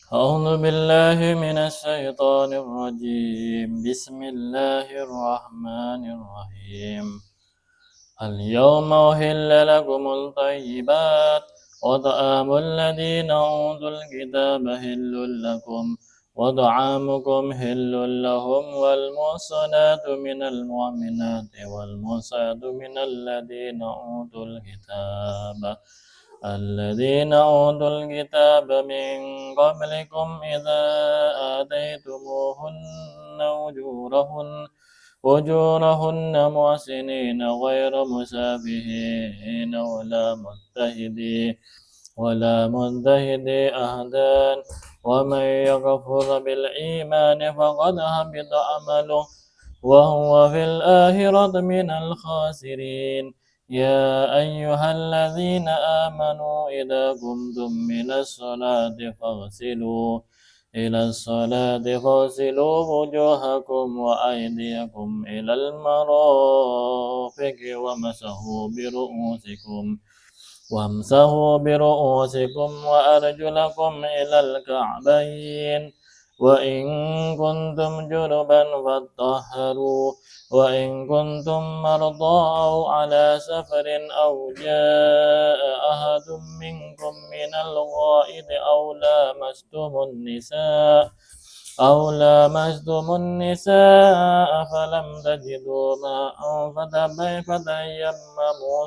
أعوذ بالله من الشيطان الرجيم. بسم الله الرحمن الرحيم. اليوم أحل لكم الطيبات وطعام الذين أوتوا الكتاب حل لكم وطعامكم حل لهم والمحصنات من المؤمنات والمحصنات من الذين أوتوا الكتاب من قبلكم إذا آتيتموهن أجورهن محسنين غير مسافحين ولا متخذي أهدان ومن يكفر بالإيمان فقد هبط عمله وهو في الآخرة من الخاسرين. يا أيها الذين آمنوا إذا قمتم إلى الصلاة فاغسلوا وجوهكم وأيديكم إلى المرافق وامسحوا برؤوسكم وأرجلكم إلى الكعبين وإن كنتم جنبا فاطهروا وإن كنتم مرضى أو على سفر أو جاء أحد منكم من الغائط أو لامستم النساء فلم تجدوا ماء فتيمموا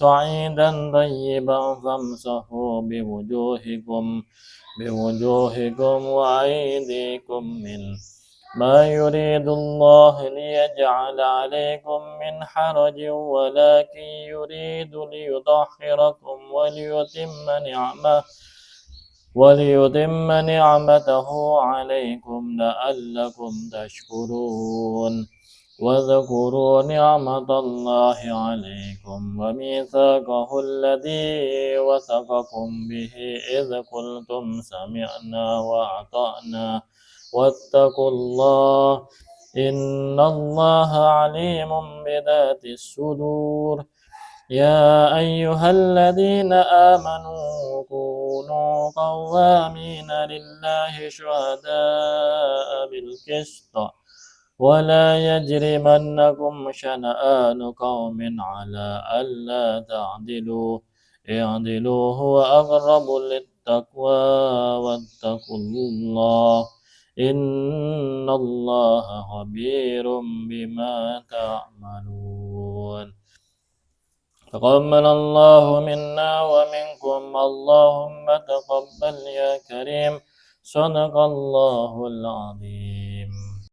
صعيدا طيبا فامسحوا بوجوهكم وأيديكم منه ما يريد الله ليجعل عليكم من حرج ولكن يريد ليطهركم وليتم نعمته عليكم لعلكم تشكرون. واذكروا نعمة الله عليكم وميثاقه الذي وثقكم به إذ قلتم سمعنا وأطعنا واتقوا الله إن الله عليم بذات الصدور. يا أيها الذين آمنوا كونوا قوامين لله شهداء بالقسط ولا يجرمنكم شنآن قوم على ألا تعدلوا اعدلوا هو أقرب للتقوى واتقوا الله إن الله خبير بما تعملون. تقبل الله منا ومنكم اللهم تقبل يا كريم. صدق الله العظيم.